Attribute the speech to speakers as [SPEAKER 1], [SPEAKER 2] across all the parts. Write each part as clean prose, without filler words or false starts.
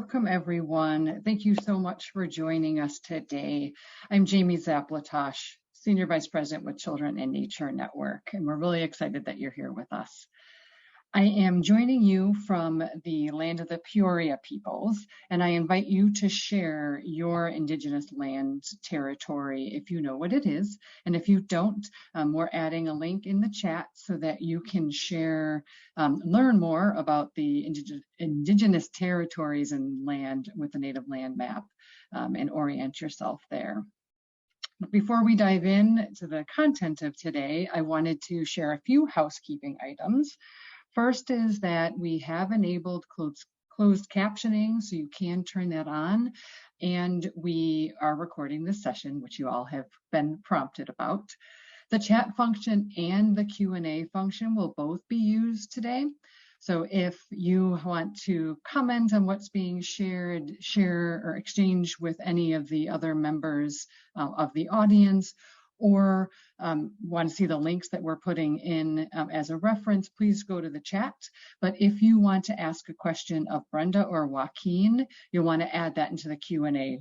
[SPEAKER 1] Welcome, everyone. Thank you so much for joining us today. I'm Jamie Zaplatosh, Senior Vice President with Children in Nature Network, and we're really excited that you're here with us. I am joining you from the land of the Peoria peoples, and I invite you to share your Indigenous land territory if you know what it is. And if you don't, we're adding a link in the chat so that you can share, learn more about the Indigenous territories and land with the native land map and orient yourself there. Before we dive in to the content of today, I wanted to share a few housekeeping items. First is that we have enabled closed captioning, so you can turn that on. And we are recording this session, which you all have been prompted about. The chat function and the Q&A function will both be used today. So if you want to comment on what's being shared, share or exchange with any of the other members of the audience, or want to see the links that we're putting in as a reference, please go to the chat. But if you want to ask a question of Brenda or Joaquin, you'll want to add that into the Q&A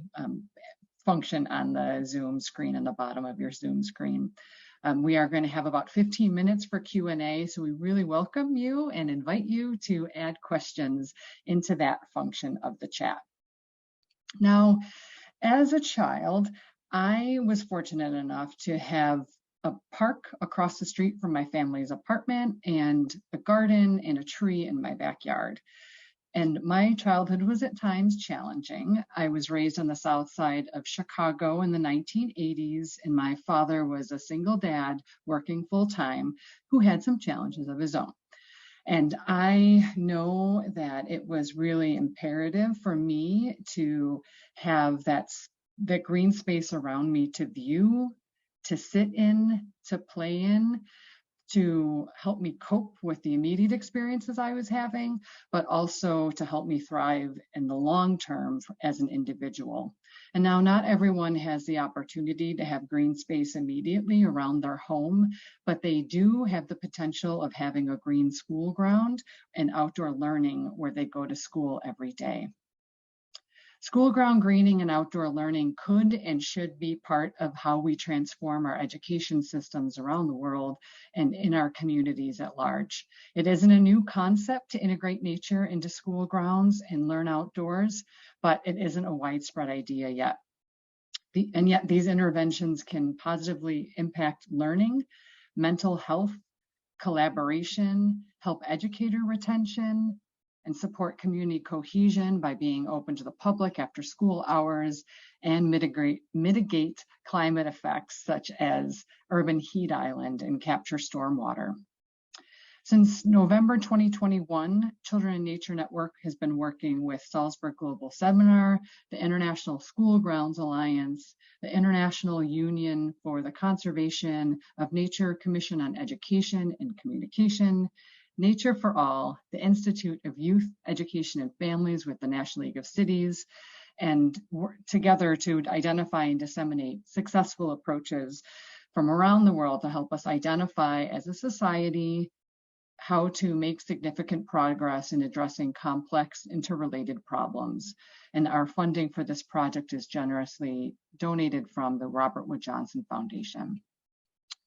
[SPEAKER 1] function on the Zoom screen, on the bottom of your Zoom screen. We are going to have about 15 minutes for Q&A, so we really welcome you and invite you to add questions into that function of the chat. Now, as a child, I was fortunate enough to have a park across the street from my family's apartment and a garden and a tree in my backyard. And my childhood was at times challenging. I was raised on the south side of Chicago in the 1980s, and my father was a single dad working full-time who had some challenges of his own. And I know that it was really imperative for me to have that green space around me to view, to sit in, to play in, to help me cope with the immediate experiences I was having, but also to help me thrive in the long term as an individual. And now not everyone has the opportunity to have green space immediately around their home, but they do have the potential of having a green school ground and outdoor learning where they go to school every day. School ground greening and outdoor learning could and should be part of how we transform our education systems around the world and in our communities at large. It isn't a new concept to integrate nature into school grounds and learn outdoors, but it isn't a widespread idea yet. And yet these interventions can positively impact learning, mental health, collaboration, help educator retention, and support community cohesion by being open to the public after school hours, and mitigate climate effects such as urban heat island and capture stormwater. Since November 2021, Children in Nature Network has been working with Salzburg Global Seminar, the International School Grounds Alliance, the International Union for the Conservation of Nature Commission on Education and Communication, Nature for All, the Institute of Youth, Education and Families with the National League of Cities, and work together to identify and disseminate successful approaches from around the world to help us identify as a society how to make significant progress in addressing complex interrelated problems. And our funding for this project is generously donated from the Robert Wood Johnson Foundation.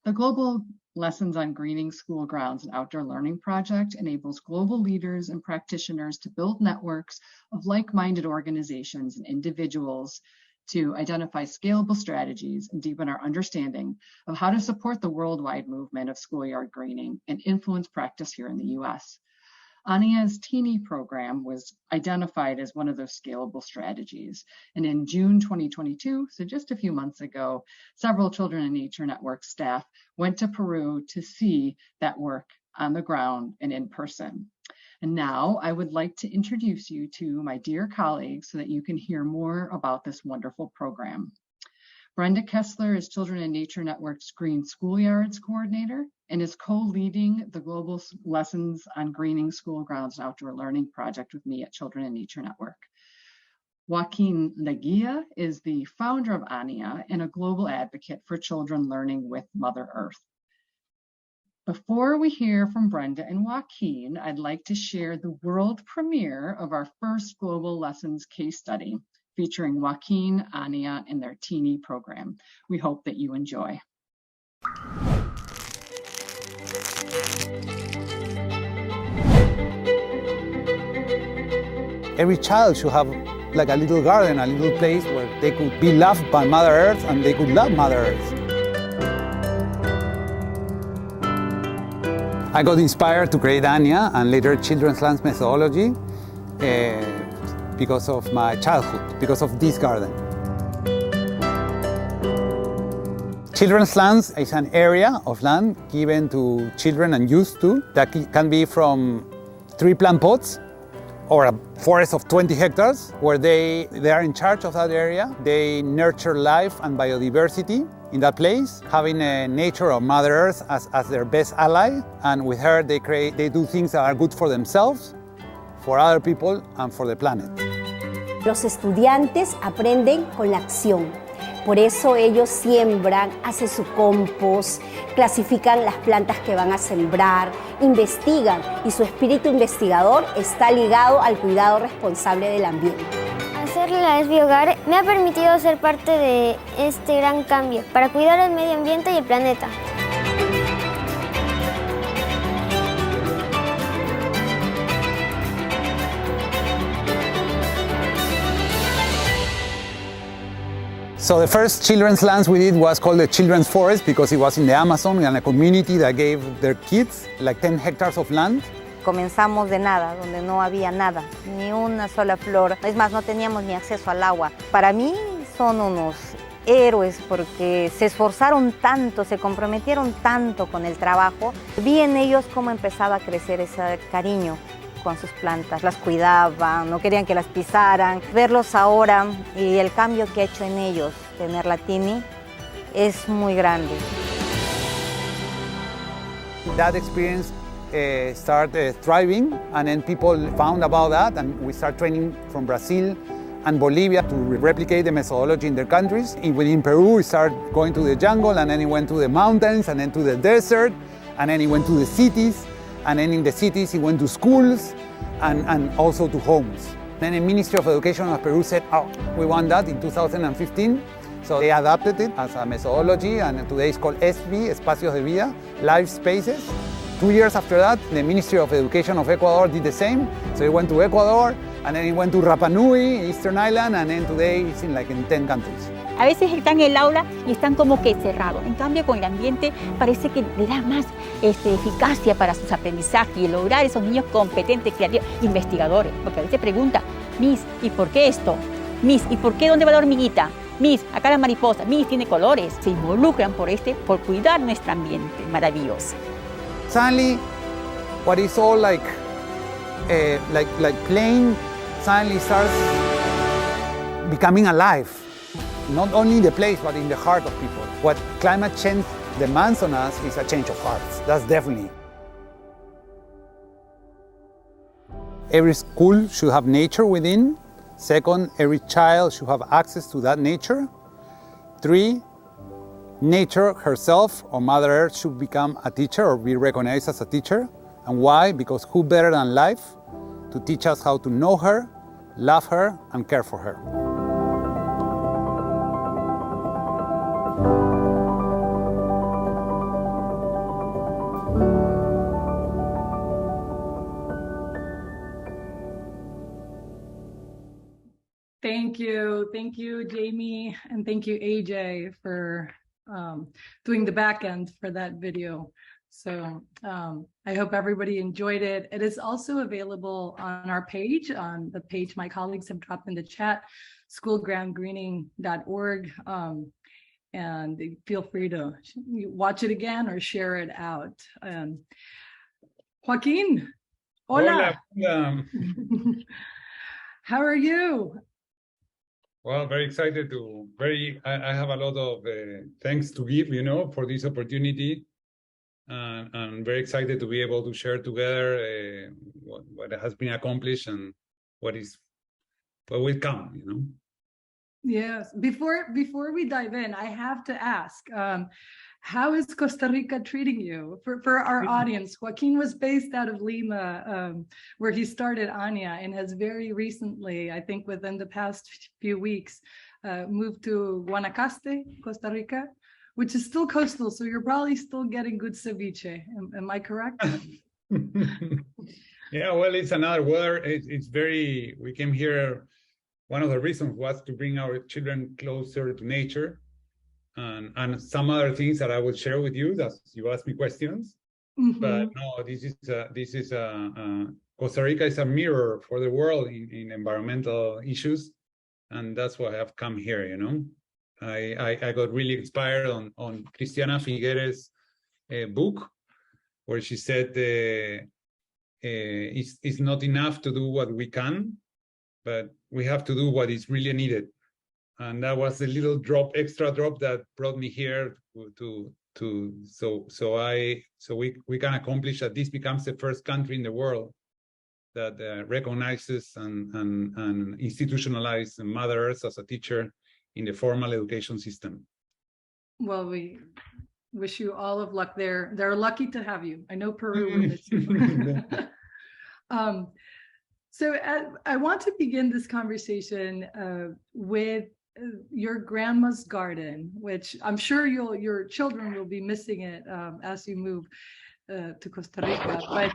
[SPEAKER 1] The Global Lessons on Greening School Grounds and Outdoor Learning Project enables global leaders and practitioners to build networks of like-minded organizations and individuals to identify scalable strategies and deepen our understanding of how to support the worldwide movement of schoolyard greening and influence practice here in the US. ANIA's Teeny program was identified as one of those scalable strategies. And in June 2022, so just a few months ago, several Children in Nature Network staff went to Peru to see that work on the ground and in person. And now I would like to introduce you to my dear colleagues so that you can hear more about this wonderful program. Brenda Kessler is Children in Nature Network's Green Schoolyards Coordinator and is co-leading the Global Lessons on Greening School Grounds and Outdoor Learning project with me at Children in Nature Network. Joaquin Leguia is the founder of ANIA and a global advocate for children learning with Mother Earth. Before we hear from Brenda and Joaquin, I'd like to share the world premiere of our first Global Lessons case study featuring Joaquin, Ania, and their teenie program. We hope that you enjoy.
[SPEAKER 2] Every child should have like a little garden, a little place where they could be loved by Mother Earth and they could love Mother Earth. I got inspired to create Ania and later Children's Lands methodology because of my childhood, because of this garden. Children's Lands is an area of land given to children and youth too, that can be from 3 plant pots or a forest of 20 hectares where they are in charge of that area. They nurture life and biodiversity in that place, having nature or Mother Earth as their best ally. And with her, they do things that are good for themselves, for other people, and for the planet.
[SPEAKER 3] Los estudiantes aprenden con la acción. Por eso ellos siembran, hacen su compost, clasifican las plantas que van a sembrar, investigan y su espíritu investigador está ligado al cuidado responsable del ambiente.
[SPEAKER 4] Hacer la Biohogar me ha permitido ser parte de este gran cambio para cuidar el medio ambiente y el planeta.
[SPEAKER 2] So the first children's lands we did was called the Children's Forest because it was in the Amazon and a community that gave their kids like 10 hectares of land.
[SPEAKER 5] Comenzamos de nada, donde no había nada, ni una sola flor. Es más, no teníamos ni acceso al agua. Para mí son unos héroes porque se esforzaron tanto, se comprometieron tanto con el trabajo. Vi en ellos cómo empezaba a crecer ese cariño con sus plantas, las cuidaban, no querían que las pisaran. Verlos ahora y el cambio que ha hecho en ellos, tener la Tini, es muy grande.
[SPEAKER 2] That experience started thriving, and then people found about that, and we start training from Brazil and Bolivia to replicate the methodology in their countries. Within Peru, we started going to the jungle, and then it went to the mountains, and then to the desert, and then it went to the cities. And then in the cities, he went to schools and also to homes. Then the Ministry of Education of Peru said, oh, we want that in 2015. So they adapted it as a methodology, and today it's called ESVI, Espacios de Vida, Life Spaces. 2 years after that, the Ministry of Education of Ecuador did the same. So it went to Ecuador, and then it went to Rapa Nui, Eastern Island, and then today it's in 10 countries.
[SPEAKER 6] A veces están en el aula y están como que cerrados. En cambio, con el ambiente parece que le da más eficacia para sus aprendizajes y lograr esos niños competentes, creativos, investigadores. Porque a veces pregunta, Miss, ¿y por qué esto? Miss, ¿y por qué dónde va la hormiguita? Miss, acá la mariposa. Miss, tiene colores. Se involucran por cuidar nuestro ambiente maravilloso.
[SPEAKER 2] Suddenly, what is all like plain, suddenly starts becoming alive. Not only in the place, but in the heart of people. What climate change demands on us is a change of hearts. That's definitely. Every school should have nature within. Second, every child should have access to that nature. 3, nature herself or Mother Earth should become a teacher or be recognized as a teacher. And why? Because who better than life to teach us how to know her, love her, and care for her.
[SPEAKER 7] Thank you, Jamie, and thank you, AJ, for doing the back end for that video. So I hope everybody enjoyed it. It is also available on our page, on the page my colleagues have dropped in the chat, schoolgroundgreening.org, and feel free to watch it again or share it out. Joaquin, hola.
[SPEAKER 8] Hola.
[SPEAKER 7] How are you?
[SPEAKER 8] Well, very excited to, I have a lot of thanks to give, for this opportunity. I'm very excited to be able to share together what has been accomplished and what will come,
[SPEAKER 7] Yes. Before we dive in, I have to ask, how is Costa Rica treating you? For our audience, Joaquin was based out of Lima, where he started Anya, and has very recently, I think within the past few weeks, moved to Guanacaste, Costa Rica, which is still coastal. So you're probably still getting good ceviche. Am I correct?
[SPEAKER 8] Yeah, well, it's another weather. It's very, we came here. One of the reasons was to bring our children closer to nature, and some other things that I will share with you as you ask me questions. But no, this is Costa Rica is a mirror for the world in environmental issues, and that's why I've come here. You know, I got really inspired on Cristiana Figueres' book, where she said it's not enough to do what we can, but we have to do what is really needed. And that was the little extra drop that brought me here so we can accomplish that this becomes the first country in the world that recognizes and institutionalizes Mother Earth as a teacher in the formal education system.
[SPEAKER 7] Well, we wish you all of luck there. They're lucky to have you. I know Peru will miss you. So I want to begin this conversation with your grandma's garden, which I'm sure your children will be missing it as you move to Costa Rica. But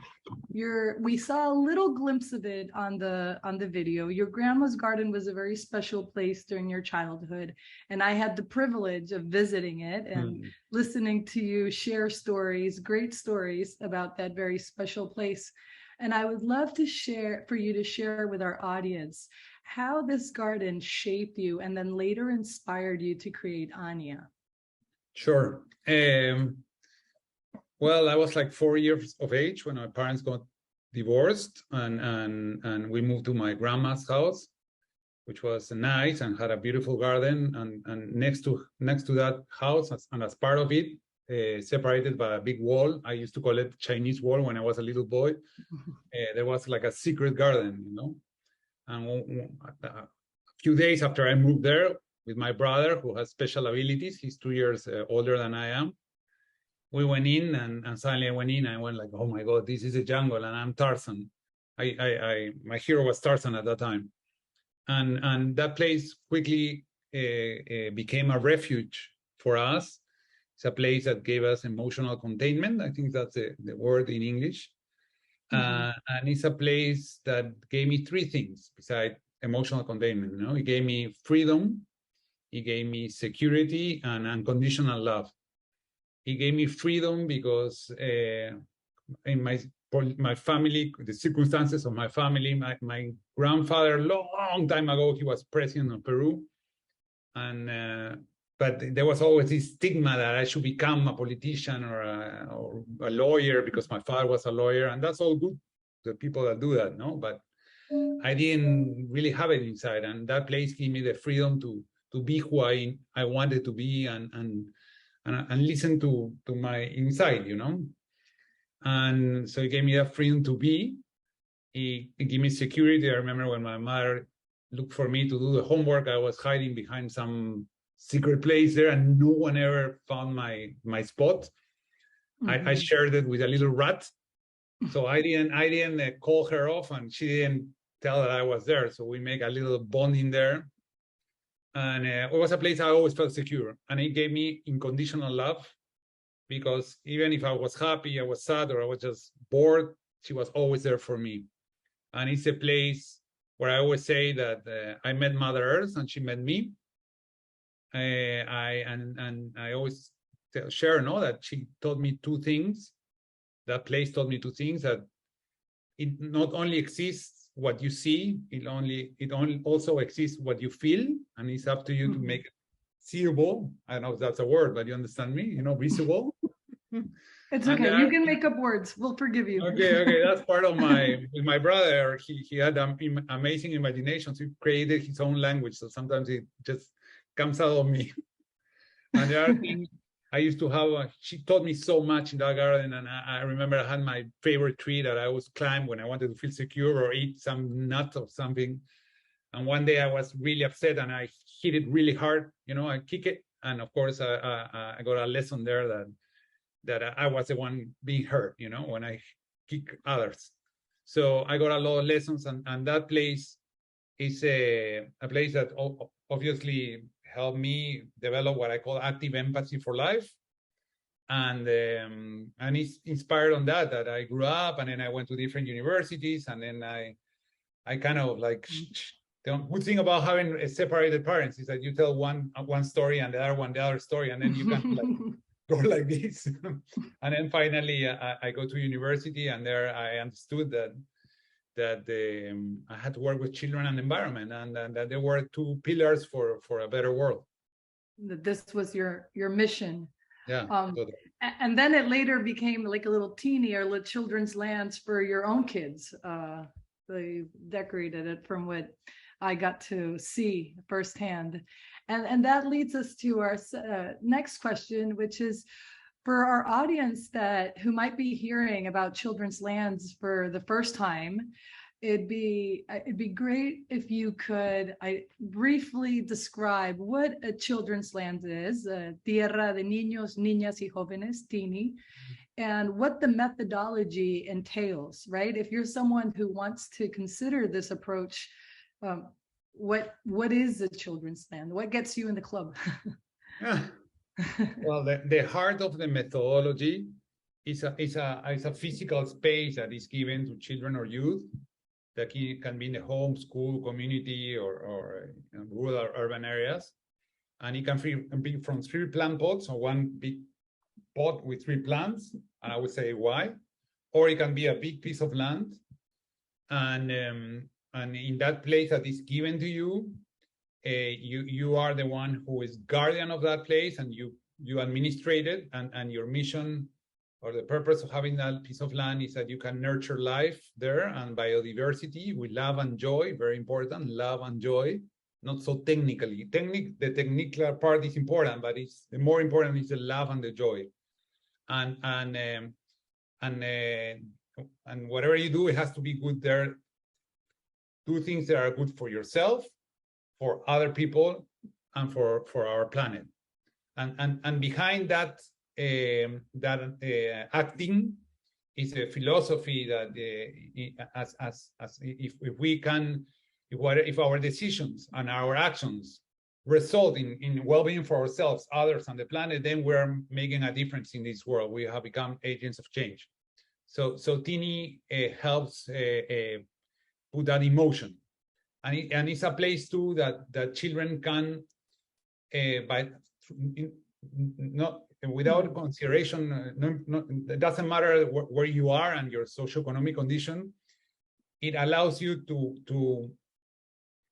[SPEAKER 7] we saw a little glimpse of it on the video. Your grandma's garden was a very special place during your childhood, and I had the privilege of visiting it and listening to you share stories, great stories about that very special place. And I would love to for you to share with our audience how this garden shaped you and then later inspired you to create Anya.
[SPEAKER 8] Sure. Well, I was like 4 years of age when my parents got divorced, and we moved to my grandma's house, which was nice and had a beautiful garden. And next to that house, and as part of it, separated by a big wall. I used to call it Chinese wall when I was a little boy. There was like a secret garden, you know. And a few days after I moved there with my brother, who has special abilities, he's 2 years older than I am. We went in, and suddenly I went in, and I went like, oh my God, this is a jungle, and I'm Tarzan. My hero was Tarzan at that time. And that place quickly became a refuge for us. It's a place that gave us emotional containment. I think that's the word in English. And it's a place that gave me three things besides emotional containment. You know, it gave me freedom, it gave me security, and unconditional love. It gave me freedom because in my family, the circumstances of my family, my grandfather, long time ago, he was president of Peru, and but there was always this stigma that I should become a politician or a lawyer because my father was a lawyer, and that's all good, the people that do that, no? But I didn't really have it inside, and that place gave me the freedom to be who I wanted to be and listen to my inside, you know? And so it gave me that freedom to be. It gave me security. I remember when my mother looked for me to do the homework, I was hiding behind some secret place there, and no one ever found my spot. I shared it with a little rat, so I didn't call her off, and she didn't tell that I was there. So we make a little bonding there, and it was a place I always felt secure, and it gave me unconditional love, because even if I was happy, I was sad, or I was just bored, she was always there for me. And it's a place where I always say that I met Mother Earth and she met me. I always share, no, that she taught me two things. That place taught me two things: that it not only exists what you see, it also exists what you feel, and it's up to you to make it seeable. I don't know if that's a word, but you understand me, you know, visible.
[SPEAKER 7] It's okay. You can make up words. We'll forgive you.
[SPEAKER 8] Okay. That's part of with my brother. He had amazing imagination. So he created his own language. So sometimes it just comes out of me. And the other thing I used to have, she taught me so much in that garden. And I remember I had my favorite tree that I always climb when I wanted to feel secure or eat some nut or something. And one day I was really upset and I hit it really hard, I kick it. And of course, I got a lesson there that I was the one being hurt, when I kick others. So I got a lot of lessons, and that place is a place that obviously helped me develop what I call active empathy for life. And it's inspired on that I grew up, and then I went to different universities, and then I kind of like, the good thing about having separated parents is that you tell one story and the other story, and then you can like go like this. And then finally I go to university, and there I understood that I had to work with children and environment, and that there were two pillars for a better world.
[SPEAKER 7] That this was your mission.
[SPEAKER 8] Yeah.
[SPEAKER 7] And then it later became like a little teeny or little children's lands for your own kids. They decorated it, from what I got to see firsthand. And that leads us to our next question, which is for our audience who might be hearing about children's lands for the first time. It'd be great if you could briefly describe what a children's land is, Tierra de Niños, Niñas y Jóvenes, TINI, and what the methodology entails, right? If you're someone who wants to consider this approach, what is a children's land? What gets you in the club?
[SPEAKER 8] Well, the heart of the methodology is a physical space that is given to children or youth. That can be in the home, school, community, or rural or urban areas. And it can be from 3 plant pots, or one big pot with 3 plants, and I would say why. Or it can be a big piece of land. And in that place that is given to you, you are the one who is guardian of that place, and you administrate it, and your mission or the purpose of having that piece of land is that you can nurture life there and biodiversity with love and joy. Very important, love and joy. Not so technically. The technical part is important, but the more important is the love and the joy. And whatever you do, it has to be good there. Do things that are good for yourself, for other people, and for our planet. And behind that acting is a philosophy that if our decisions and our actions result in well-being for ourselves, others, and the planet, then we're making a difference in this world. We have become agents of change. So TINI helps put that in motion, and it's a place too that children can without consideration, it doesn't matter where you are and your socioeconomic condition. It allows you to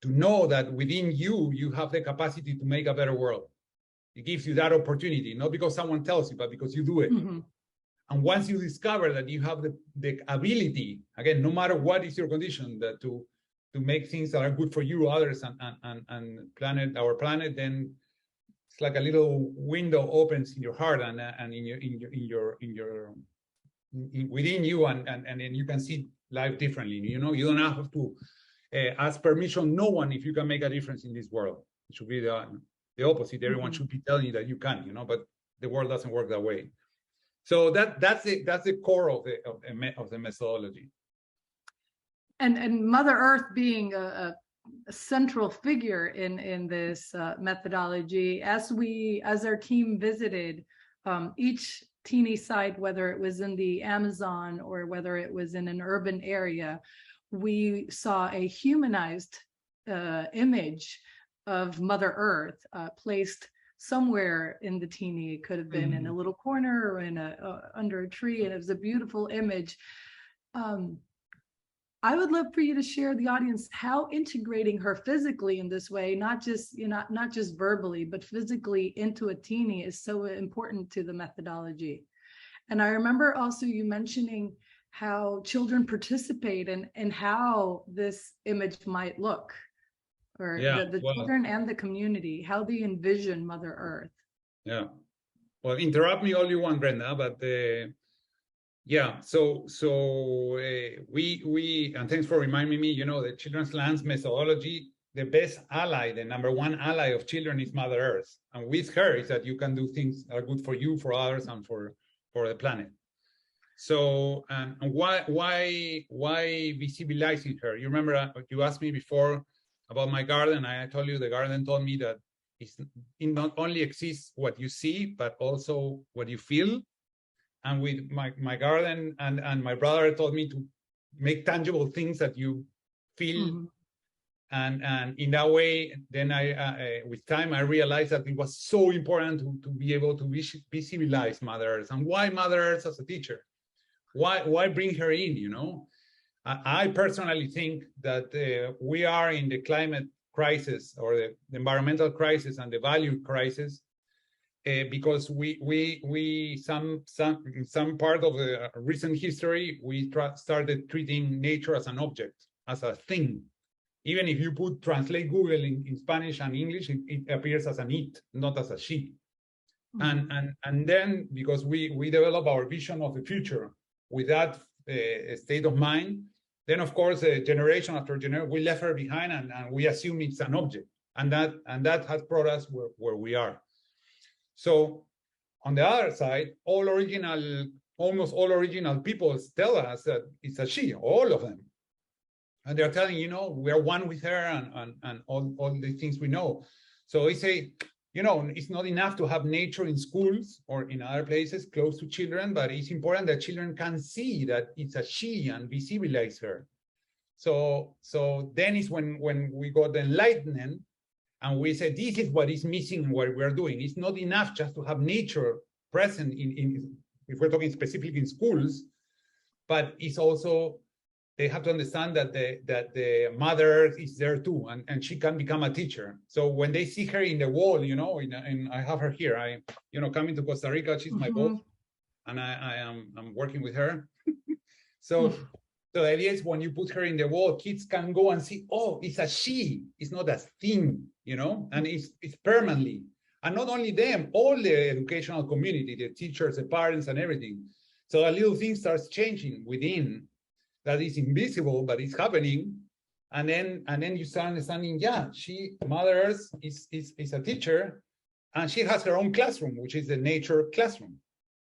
[SPEAKER 8] know that within you have the capacity to make a better world. It gives you that opportunity, not because someone tells you, but because you do it. Mm-hmm. And once you discover that you have the ability, again, no matter what is your condition, that to make things that are good for you, others, and our planet, then it's like a little window opens in your heart and within you, and then you can see life differently. You don't have to ask permission no one if you can make a difference in this world. It should be the opposite. Everyone should be telling you that you can, but the world doesn't work that way. So that's the core of the methodology.
[SPEAKER 7] And Mother Earth being a central figure in this methodology. As our team visited each TINI site, whether it was in the Amazon or whether it was in an urban area, we saw a humanized image of Mother Earth placed somewhere in the TINI. It could have been in a little corner or in under a tree, and it was a beautiful image. I would love for you to share the audience how integrating her physically in this way, not just verbally, but physically into a TINI is so important to the methodology. And I remember also you mentioning how children participate and how this image might look, or the children and the community, how they envision Mother Earth.
[SPEAKER 8] Yeah. Well, interrupt me all you want, Brenda, but we and thanks for reminding me, the Children's Lands methodology the best ally, the number one ally of children is Mother Earth. And with her is that you can do things that are good for you, for others, and for the planet. So why visibilizing her? You remember you asked me before about my garden. I told you the garden told me that it not only exists what you see, but also what you feel. And with my garden and my brother told me to make tangible things that you feel. Mm-hmm. And in that way, then I with time, I realized that it was so important to be able to visibilize Mother Earth. And why Mother Earth as a teacher? Why bring her in, you know? I personally think that we are in the climate crisis or the environmental crisis and the value crisis because we some part of the recent history, we started treating nature as an object, as a thing. Even if you translate Google in Spanish and English, it appears as an it, not as a she. Mm-hmm. And then because we develop our vision of the future with that state of mind, then of course generation after generation we left her behind and we assume it's an object, and that has brought us where we are. So on the other side, almost all original peoples tell us that it's a she, all of them. And they're telling, you know, we are one with her and all the things we know. So they say, you know, it's not enough to have nature in schools or in other places close to children, but it's important that children can see that it's a she and visibilize her. So then is when we got the enlightenment and we said, this is what is missing in what we're doing. It's not enough just to have nature present in if we're talking specifically in schools, but it's also, they have to understand that the Mother Earth is there too, and she can become a teacher. So when they see her in the wall, you know, and I have her here, coming to Costa Rica, she's my boss, and I'm working with her. So the idea is when you put her in the wall, kids can go and see, oh, it's a she, it's not a thing, you know, and it's permanently. And not only them, all the educational community, the teachers, the parents, and everything. So a little thing starts changing within. That is invisible, but it's happening, and then you start understanding. Yeah, Mother Earth is a teacher, and she has her own classroom, which is the nature classroom.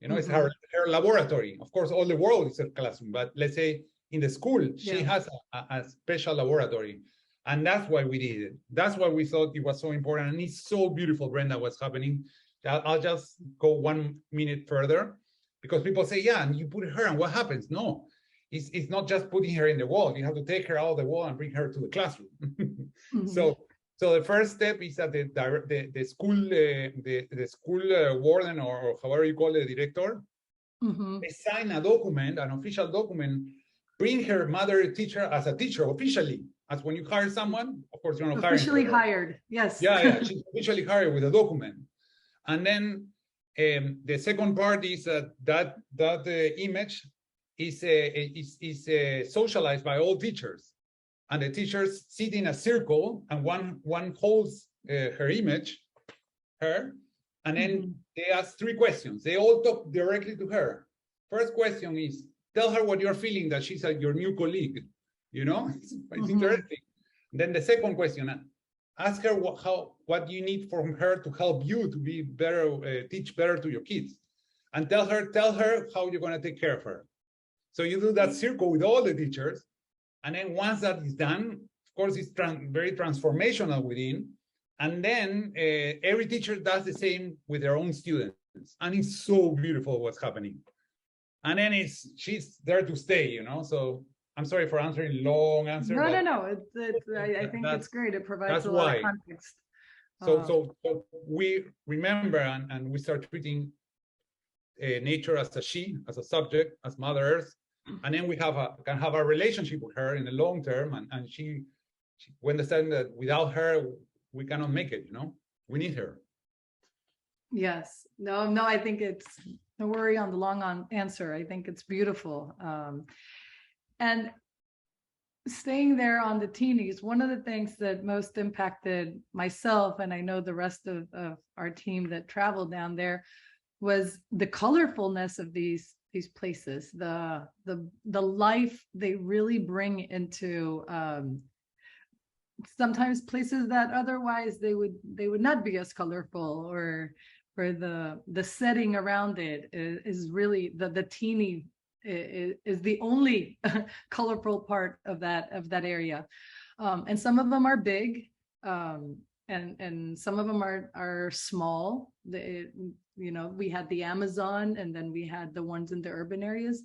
[SPEAKER 8] You know, it's her laboratory. Of course, all the world is a classroom, but let's say in the school, she has a special laboratory, and that's why we did it. That's why we thought it was so important, and it's so beautiful, Brenda, what's happening. I'll just go 1 minute further, because people say, yeah, and you put her, and what happens? No. It's not just putting her in the wall. You have to take her out of the wall and bring her to the classroom. So the first step is that the school warden or however you call it, the director, they sign a document, an official document, bring her mother teacher as a teacher officially. As when you hire someone, of course you want to hire
[SPEAKER 7] officially hired. Yes.
[SPEAKER 8] Yeah, she's officially hired with a document, and then the second part is that image is socialized by all teachers, and the teachers sit in a circle, and one holds her image, and then they ask 3 questions. They all talk directly to her. First question is, tell her what you're feeling that she's your new colleague. You know, it's interesting. Then the second question, ask her what you need from her to help you to be better, teach better to your kids, and tell her how you're going to take care of her. So you do that circle with all the teachers, and then once that is done, of course, it's very transformational within, and then every teacher does the same with their own students, and it's so beautiful what's happening. And then she's there to stay, you know. So I'm sorry for answering long answer.
[SPEAKER 7] No. I think it's great. It provides a lot of context.
[SPEAKER 8] So we remember and we start treating nature as a she, as a subject, as Mother Earth, and then we can have a relationship with her in the long term, and she we understand that without her we cannot make it. You know, we need her.
[SPEAKER 7] Yes. No. I think it's no worry on the long answer. I think it's beautiful. And staying there on the teenies, one of the things that most impacted myself, and I know the rest of our team that traveled down there, was the colorfulness of these places, the life they really bring into sometimes places that otherwise they would not be as colorful, or the setting around it is really the teeny is the only colorful part of that area. And some of them are big, and some of them are small. We had the Amazon, and then we had the ones in the urban areas.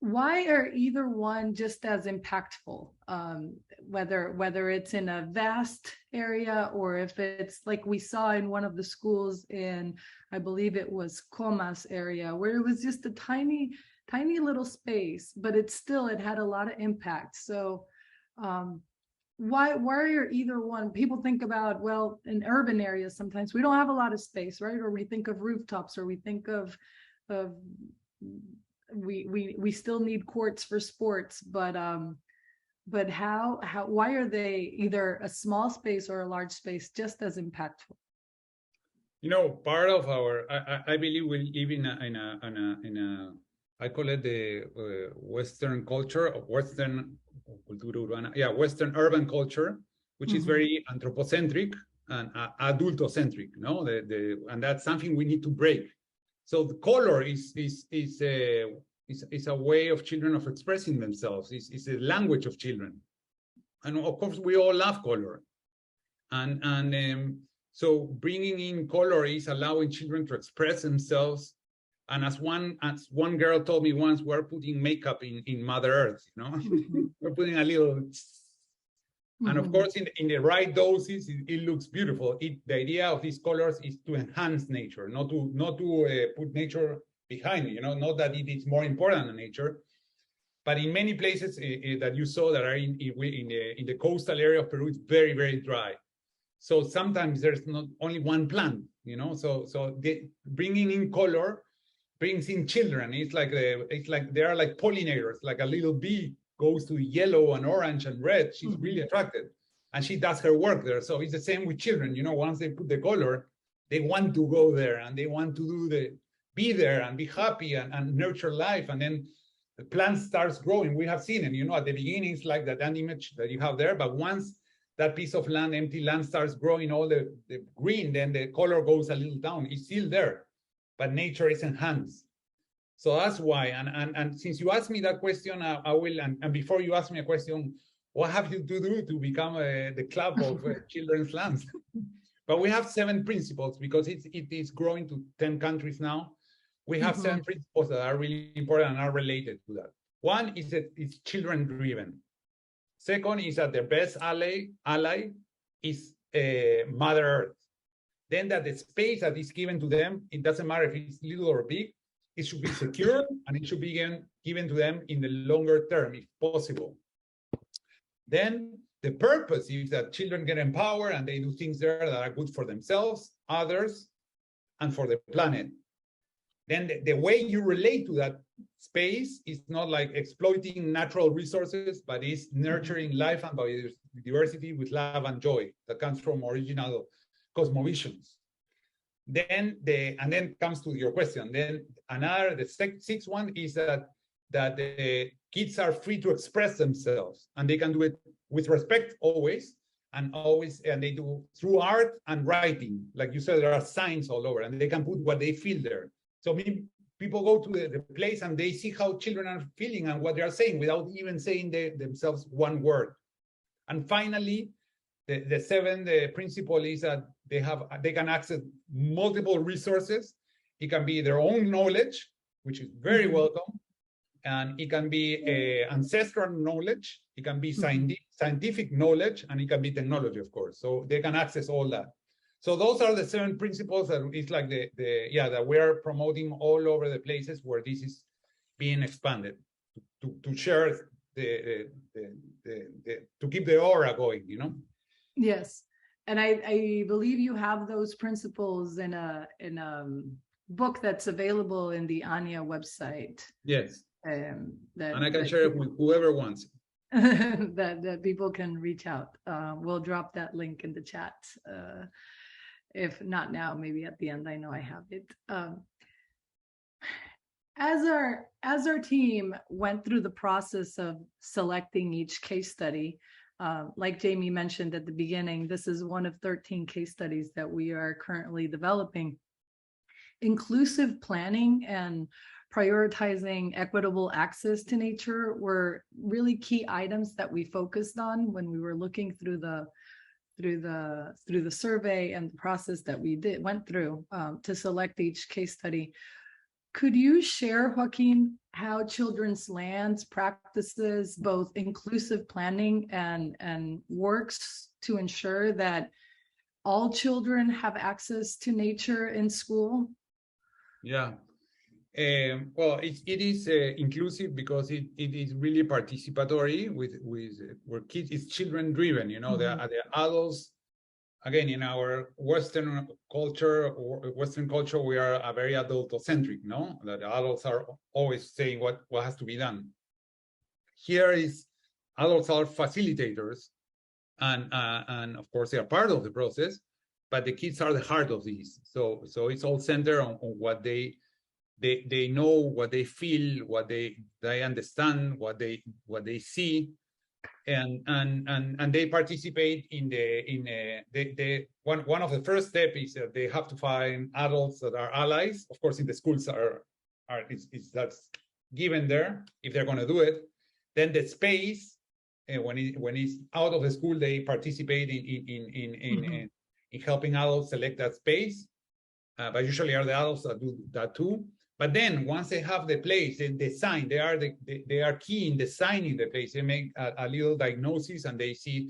[SPEAKER 7] Why are either one just as impactful? Whether it's in a vast area, or if it's like we saw in one of the schools in, I believe it was Comas area, where it was just a tiny little space, but it had a lot of impact. So why are either one? People think about, well, in urban areas sometimes we don't have a lot of space, right? Or we think of rooftops, or we think of we still need courts for sports, but how why are they either a small space or a large space just as impactful?
[SPEAKER 8] Part of our, I believe we live in a I call it the Western culture, of Western urban culture, which is very anthropocentric and adultocentric, and that's something we need to break. So the color is a way of children of expressing themselves. It's a language of children, and of course we all love color, and so bringing in color is allowing children to express themselves. And as one girl told me once, we're putting makeup in Mother Earth, we're putting a little, and of course in the right doses, it looks beautiful. The idea of these colors is to enhance nature, not to put nature behind it, not that it is more important than nature. But in many places that you saw that are in the coastal area of Peru, it's very, very dry. So sometimes there's not only one plant, so bringing in color brings in children. It's like they are like pollinators, like a little bee goes to yellow and orange and red. She's really attracted, and she does her work there. So it's the same with children. Once they put the color, they want to go there, and they want to be there and be happy and nurture life. And then the plant starts growing. We have seen it, at the beginning, it's like that image that you have there. But once that piece of land, empty land, starts growing all the green, then the color goes a little down. It's still there, but nature is enhanced. So that's why. And since you asked me that question, I will. And before you ask me a question, what have you to do to become the club of children's lands? But we have 7 principles, because it is growing to 10 countries now. We have 7 principles that are really important and are related to that. One is that it's children driven. Second is that their best ally is Mother Earth. Then that the space that is given to them, it doesn't matter if it's little or big, it should be secure, and it should be given to them in the longer term, if possible. Then the purpose is that children get empowered and they do things there that are good for themselves, others, and for the planet. Then the way you relate to that space is not like exploiting natural resources, but is nurturing life and biodiversity with love and joy that comes from original cosmovisions. Then comes to your question. Then the 6th one is that the kids are free to express themselves, and they can do it with respect always, and they do through art and writing. Like you said, there are signs all over, and they can put what they feel there. So people go to the place and they see how children are feeling and what they are saying without even saying themselves one word. And finally, the 7th principle is that they can access multiple resources. It can be their own knowledge, which is very welcome, and it can be ancestral knowledge. It can be scientific knowledge, and it can be technology, of course. So they can access all that. So those are the 7 principles that it's like that we are promoting all over the places where this is being expanded to share to keep the aura going,
[SPEAKER 7] Yes, and I believe you have those principles in a book that's available in the ANIA website.
[SPEAKER 8] Yes, and I can share it with whoever wants.
[SPEAKER 7] that people can reach out. We'll drop that link in the chat. If not now, maybe at the end. I know I have it. As our team went through the process of selecting each case study, Like Jamie mentioned at the beginning, this is one of 13 case studies that we are currently developing. Inclusive planning and prioritizing equitable access to nature were really key items that we focused on when we were looking through the survey and the process that we went through to select each case study. Could you share, Joaquin, how Children's Lands practices both inclusive planning and works to ensure that all children have access to nature in school?
[SPEAKER 8] Yeah. Well, it is inclusive because it is really participatory with where kids, it's children driven, you know, the adults, again, in our Western culture, we are a very adult-centric, no? That the adults are always saying what has to be done. Here is adults are facilitators, and of course they are part of the process, but the kids are the heart of this. So it's all centered on what they know, what they feel, what they understand, what they see. And they participate in the one of the first steps is that they have to find adults that are allies. Of course, in the schools that's given there if they're going to do it. Then the space, when it's out of the school, they participate in helping adults select that space. But usually are the adults that do that too. But then once they have the place, they design. They are key in designing the place. They make a little diagnosis, and they see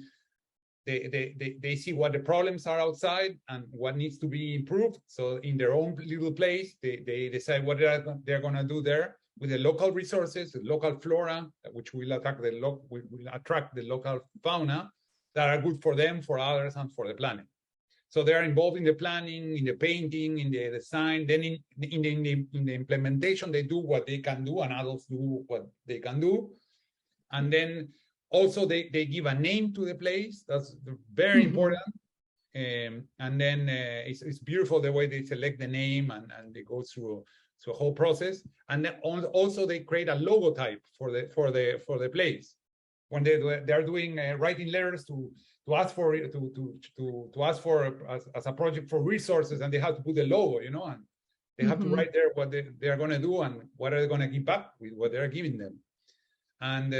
[SPEAKER 8] what the problems are outside and what needs to be improved. So in their own little place, they decide what they're going to do there with the local resources, the local flora, which will attract the local fauna that are good for them, for others, and for the planet. So they are involved in the planning, in the painting, in the design. Then in the implementation, they do what they can do, and adults do what they can do. And then also they give a name to the place. That's very important. And then it's beautiful the way they select the name, and they go through a whole process. And then also they create a logotype for the place. When they are doing writing letters to ask for as a project for resources, and they have to put the logo, you know, and they have to write there what they are going to do and what are they going to give back with what they are giving them. And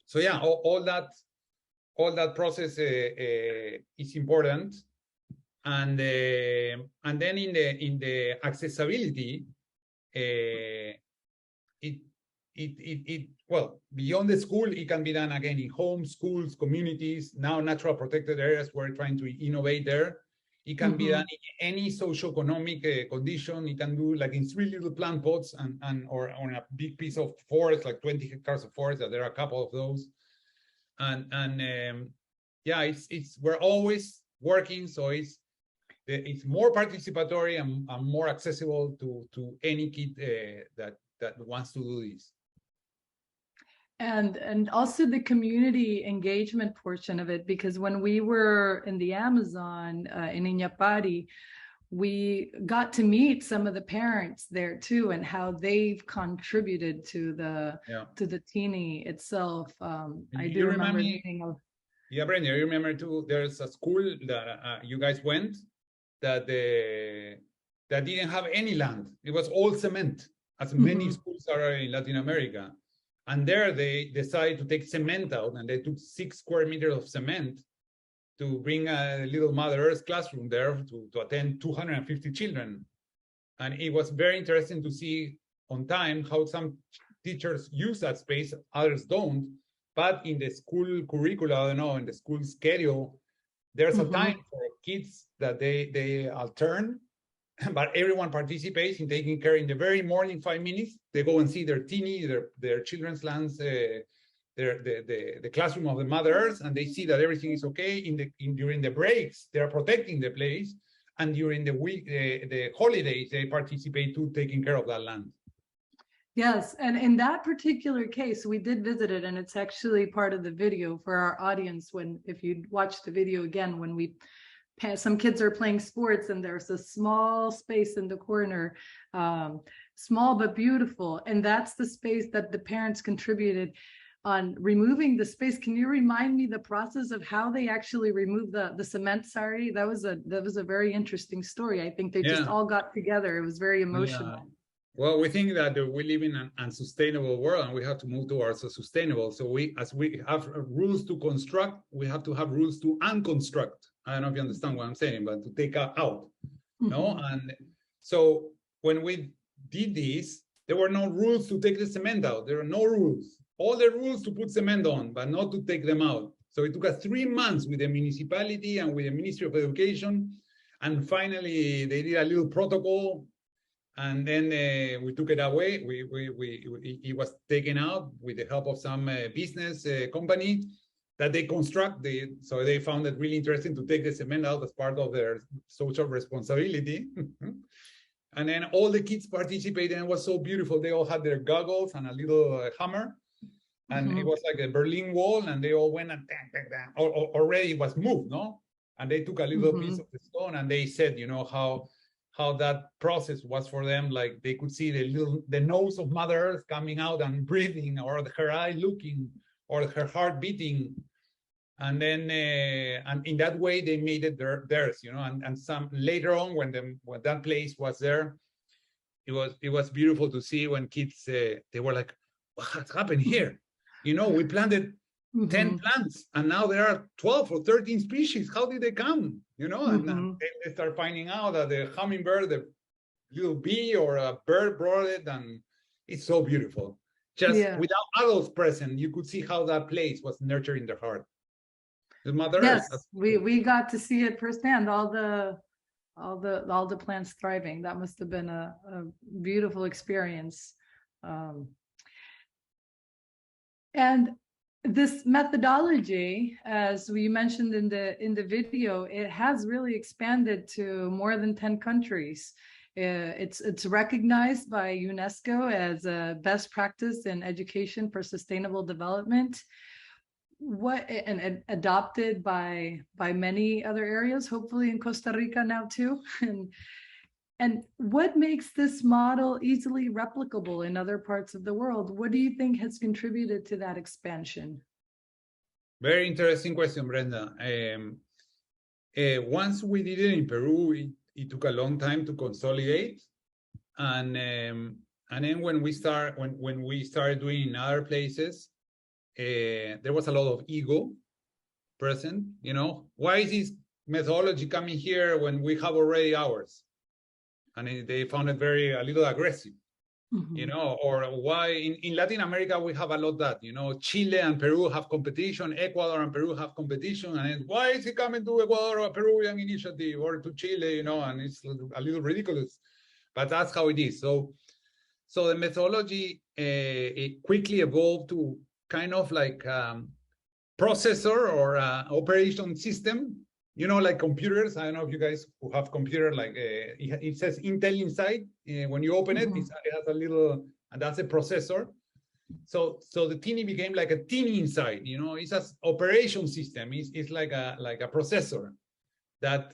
[SPEAKER 8] so yeah, all that process is important. And then in the accessibility, well, beyond the school, it can be done again in homes, schools, communities. Now, natural protected areas, we're trying to innovate there. It can be done in any socioeconomic condition. It can do like in 3 little plant pots or on a big piece of forest, like 20 hectares of forest. There are a couple of those. Yeah, we're always working, so it's more participatory and more accessible to any kid that wants to do this.
[SPEAKER 7] And also the community engagement portion of it, because when we were in the Amazon in Iñapari, we got to meet some of the parents there too, and how they've contributed to the teeny itself. I do remember meeting.
[SPEAKER 8] Yeah, Brenda, you remember too, there's a school that you guys went that didn't have any land. It was all cement, as many schools are in Latin America. And there they decided to take cement out, and they took 6 square meters of cement to bring a little Mother Earth classroom there to attend 250 children. And it was very interesting to see on time how some teachers use that space, others don't. But in the school curricula, I don't know, in the school schedule, there's a time for kids that they altern, but everyone participates in taking care. In the very morning, 5 minutes, they go and see their teeny, their children's lands, the classroom of the Mother Earth, and they see that everything is okay. During the breaks, they are protecting the place, and during the week, the holidays, they participate too, taking care of that land.
[SPEAKER 7] Yes, and in that particular case, we did visit it, and it's actually part of the video for our audience. If you watch the video again, when some kids are playing sports, and there's a small space in the corner, small but beautiful, and that's the space that the parents contributed. on removing the space. Can you remind me the process of how they actually removed the cement? Sorry, that was a very interesting story. I think they just all got together. It was very emotional.
[SPEAKER 8] Yeah. Well, we think that we live in an unsustainable world and we have to move towards a sustainable. So as we have rules to construct, we have to have rules to unconstruct. I don't know if you understand what I'm saying, but to take out, no? And so when we did this, there were no rules to take the cement out. There are no rules. All the rules to put cement on, but not to take them out. So it took us 3 months with the municipality and with the Ministry of Education. And finally, they did a little protocol. And then we took it away. It was taken out with the help of some business company that they construct. So they found it really interesting to take the cement out as part of their social responsibility. And then all the kids participated, and it was so beautiful. They all had their goggles and a little hammer. And it was like a Berlin Wall, and they all went and already it was moved, no? And they took a little piece of the stone, and they said, you know, how that process was for them. Like they could see the nose of Mother Earth coming out and breathing, or her eye looking, or her heart beating. And then, and in that way, they made it theirs, you know. And some later on, when that place was there, it was beautiful to see when kids they were like, "What's happened here?" You know, we planted 10 plants, and now there are 12 or 13 species. How did they come? You know, and they start finding out that the hummingbird, the little bee or a bird brought it, and it's so beautiful. Just without adults present, you could see how that place was nurturing the heart. The Mother
[SPEAKER 7] Yes,
[SPEAKER 8] Earth.
[SPEAKER 7] we got to see it firsthand. All the plants thriving. That must have been a beautiful experience. And this methodology, as we mentioned in the video, it has really expanded to more than 10 countries. It's recognized by UNESCO as a best practice in education for sustainable development. And adopted by many other areas, hopefully in Costa Rica now too. And what makes this model easily replicable in other parts of the world? What do you think has contributed to that expansion?
[SPEAKER 8] Very interesting question, Brenda. Once we did it in Peru, it took a long time to consolidate, and then when we started doing in other places, there was a lot of ego present. You know, why is this methodology coming here when we have already ours? And they found it a little aggressive, you know, or why in Latin America we have a lot that, you know, Chile and Peru have competition, Ecuador and Peru have competition, and then, why is he coming to Ecuador or a Peruvian initiative or to Chile, you know, and it's a little ridiculous, but that's how it is. So the methodology it quickly evolved to kind of like processor or operation system. You know, like computers. I don't know if you guys who have computer, like it says Intel inside. When you open it, it has a little, and that's a processor. So the Tini became like a Tini inside. You know, it's an operation system. It's like a processor that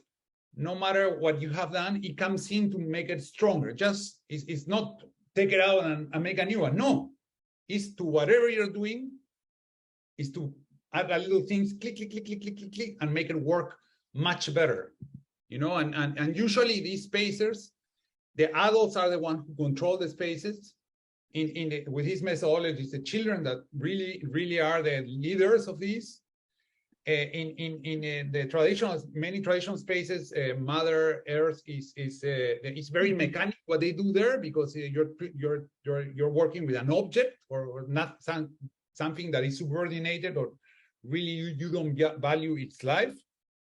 [SPEAKER 8] no matter what you have done, it comes in to make it stronger. Just it's not take it out and make a new one. No, it's to whatever you're doing, is to add a little things, click, click, click, click, click, click, click, and make it work much better, you know. And usually these spacers, the adults are the ones who control the spaces. With his methodology, it's the children that really are the leaders of these. In the many traditional spaces, Mother Earth is very mechanical what they do there, because you're working with an object or not something that is subordinated, or really you don't value its life.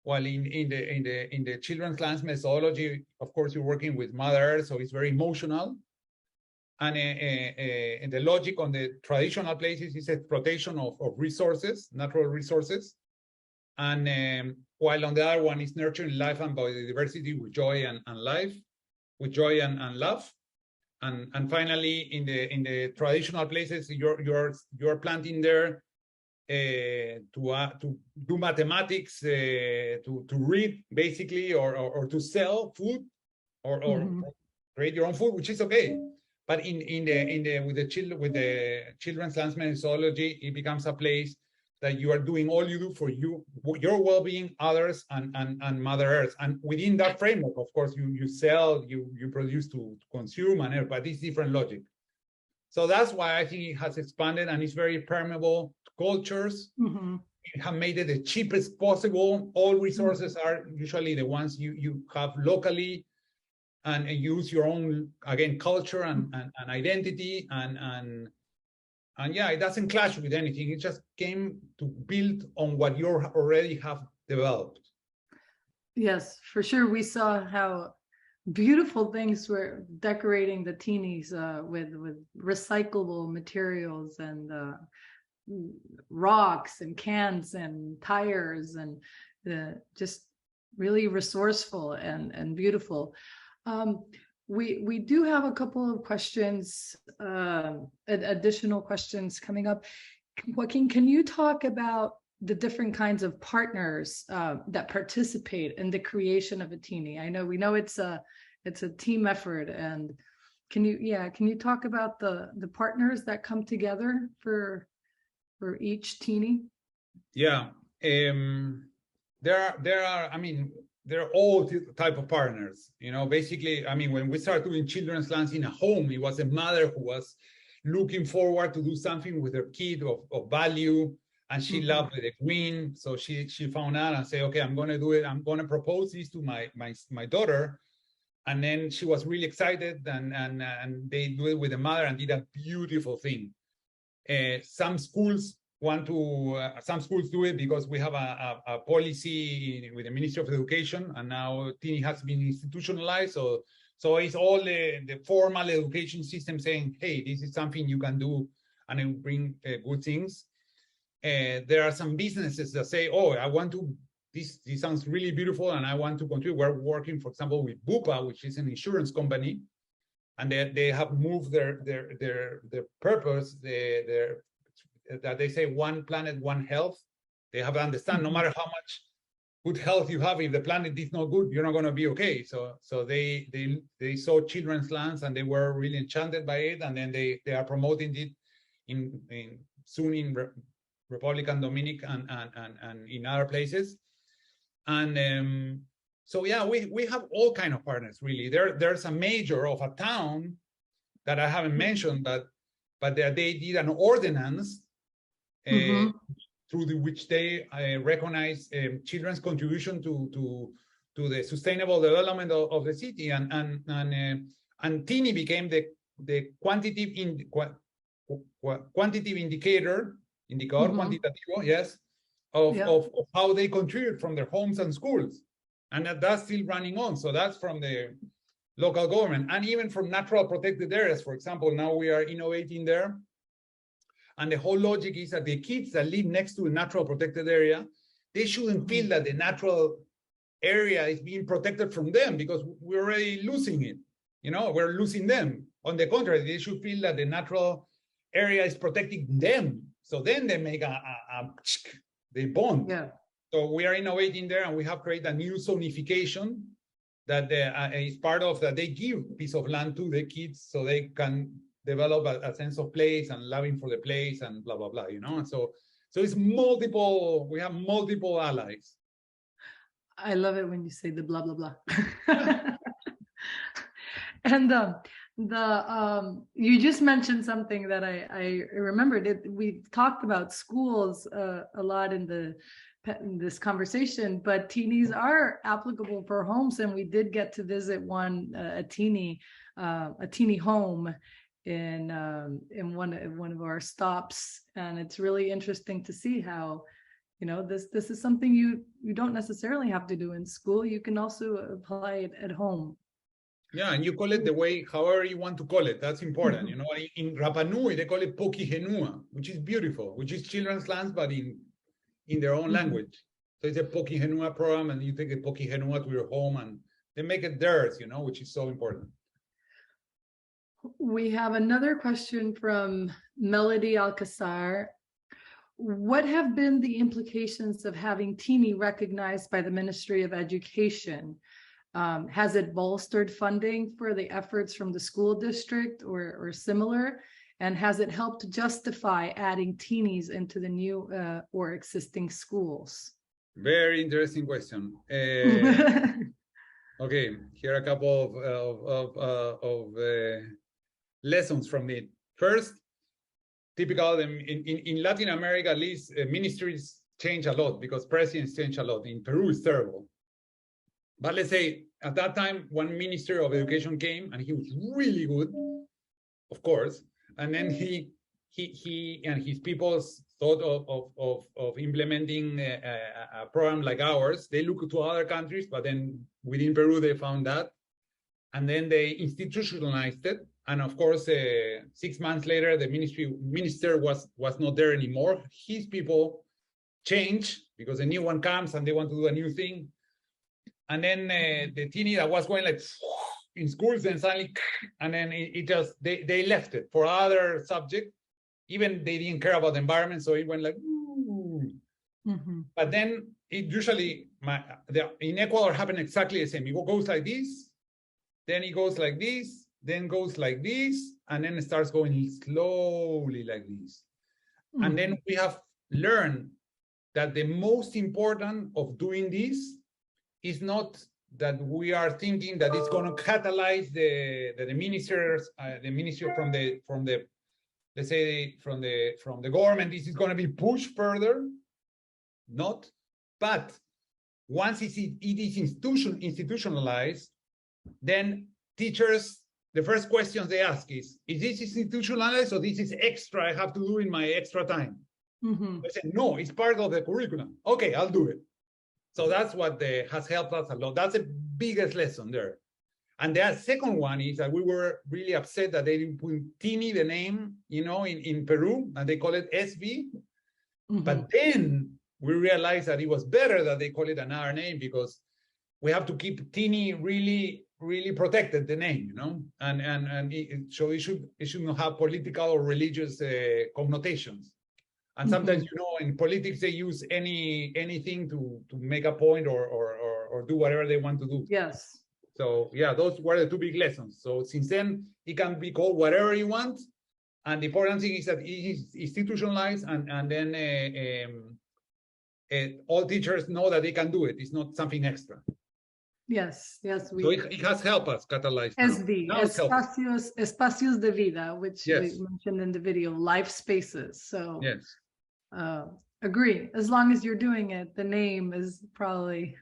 [SPEAKER 8] While in the children's lands methodology, of course, you're working with Mother Earth, so it's very emotional. And in the logic on the traditional places is exploitation of resources, natural resources. And while on the other one is nurturing life and biodiversity with joy and life, with joy and love. And finally, in the traditional places, you're planting there to do mathematics, to read basically, or to sell food, or create your own food, which is okay. But with the children's lands methodology, it becomes a place that you are doing all you do for your well-being, others, and Mother Earth. And within that framework, of course, you sell, you produce to consume, but it's different logic. So that's why I think it has expanded and it's very permeable to cultures.
[SPEAKER 7] Mm-hmm.
[SPEAKER 8] It have made it the cheapest possible. All resources are usually the ones you have locally, and use your own, again, culture and identity, and yeah, it doesn't clash with anything. It just came to build on what you already have developed.
[SPEAKER 7] Yes, for sure. We saw how beautiful things were decorating the teenies with recyclable materials and rocks and cans and tires, and just really resourceful and beautiful. We do have a couple of questions, additional questions coming up. Joaquin, can you talk about the different kinds of partners that participate in the creation of a teenie? We know it's a team effort, and can you talk about the partners that come together for each teenie?
[SPEAKER 8] Yeah, they're all type of partners. Basically, when we started doing children's lands in a home, it was a mother who was looking forward to do something with her kid of value, and she loved the green. So she found out and said, okay, I'm going to do it. I'm going to propose this to my daughter. And then she was really excited, and they do it with the mother and did a beautiful thing. Some schools do it because we have a policy with the Ministry of Education, and now teenie has been institutionalized. So it's all the formal education system saying, hey, this is something you can do, and it will bring good things. There are some businesses that say, oh, I want to, this sounds really beautiful, and I want to contribute. We're working, for example, with Bupa, which is an insurance company, and they have moved their purpose, that they say one planet, one health. They have to understand no matter how much good health you have, if the planet is not good, you're not going to be okay. So they saw children's lands and they were really enchanted by it, and then they are promoting it soon in Republican Dominican and in other places. And so yeah, we have all kind of partners really. There's a major of a town that I haven't mentioned, but they did an ordinance through which they recognize children's contribution to the sustainable development of the city, and teenie became the quantitative indicator, quantitativo, yes, of how they contribute from their homes and schools, and that's still running on. So that's from the local government, and even from natural protected areas. For example, now we are innovating there. And the whole logic is that the kids that live next to a natural protected area, they shouldn't feel that the natural area is being protected from them, because we're already losing it. We're losing them. On the contrary, they should feel that the natural area is protecting them. So then they make they bond.
[SPEAKER 7] Yeah.
[SPEAKER 8] So we are innovating there, and we have created a new zonification that is part of that. They give piece of land to the kids so they can develop a sense of place and loving for the place and blah, blah, blah, So it's multiple, we have multiple allies.
[SPEAKER 7] I love it when you say the blah, blah, blah. And you just mentioned something that I remembered. We talked about schools a lot in this conversation, but teenies are applicable for homes, and we did get to visit a teenie home in one of our stops, and it's really interesting to see how this is something you don't necessarily have to do in school. You can also apply it at home.
[SPEAKER 8] Yeah, and you call it the way, however you want to call it. That's important. In Rapa Nui, they call it Pokihenua, which is beautiful, which is children's lands, but in their own language. So it's a Pokihenua program, and you take the Pokihenua to your home, and they make it theirs, which is so important.
[SPEAKER 7] We have another question from Melody Alcazar. What have been the implications of having teenie recognized by the Ministry of Education? Has it bolstered funding for the efforts from the school district or similar? And has it helped justify adding teenies into the new or existing schools?
[SPEAKER 8] Very interesting question. Okay, here are a couple of lessons from it. First, typical in Latin America, at least, ministries change a lot because presidents change a lot. In Peru, it's terrible. But let's say at that time, one minister of education came and he was really good, of course. And then he and his people thought of implementing a program like ours. They looked to other countries, but then within Peru, they found that. And then they institutionalized it. And of course, 6 months later, the minister was not there anymore. His people change because a new one comes and they want to do a new thing. And then the teeny that was going like in schools, then suddenly, and then it just, they left it for other subject. Even they didn't care about the environment, so it went like, ooh. Mm-hmm. But then it usually, in Ecuador, happened exactly the same. It goes like this, then it goes like this, then goes like this, and then it starts going slowly like this. Mm-hmm. And then we have learned that the most important of doing this is not that we are thinking that it's going to catalyze the ministers, the ministry from the let's say from the government. This is going to be pushed further, not. But once it is institutionalized, then teachers, the first questions they ask is this institutionalized or this is extra I have to do in my extra time? Mm-hmm. I said, no, it's part of the curriculum. Okay, I'll do it. So that's what has helped us a lot. That's the biggest lesson there. And the second one is that we were really upset that they didn't put Tini, the name, in Peru, and they call it SV. Mm-hmm. But then we realized that it was better that they call it another name because we have to keep Tini really, really protected, the name, so it should not have political or religious connotations. And sometimes, in politics, they use anything to make a point or do whatever they want to do.
[SPEAKER 7] Yes.
[SPEAKER 8] So, yeah, those were the two big lessons. So since then, it can be called whatever you want. And the important thing is that it is institutionalized and then all teachers know that they can do it. It's not something extra.
[SPEAKER 7] Yes.
[SPEAKER 8] So it has helped us catalyze.
[SPEAKER 7] SV, espacios de vida, which we mentioned in the video, life spaces. So
[SPEAKER 8] yes.
[SPEAKER 7] Agree. As long as you're doing it, the name is probably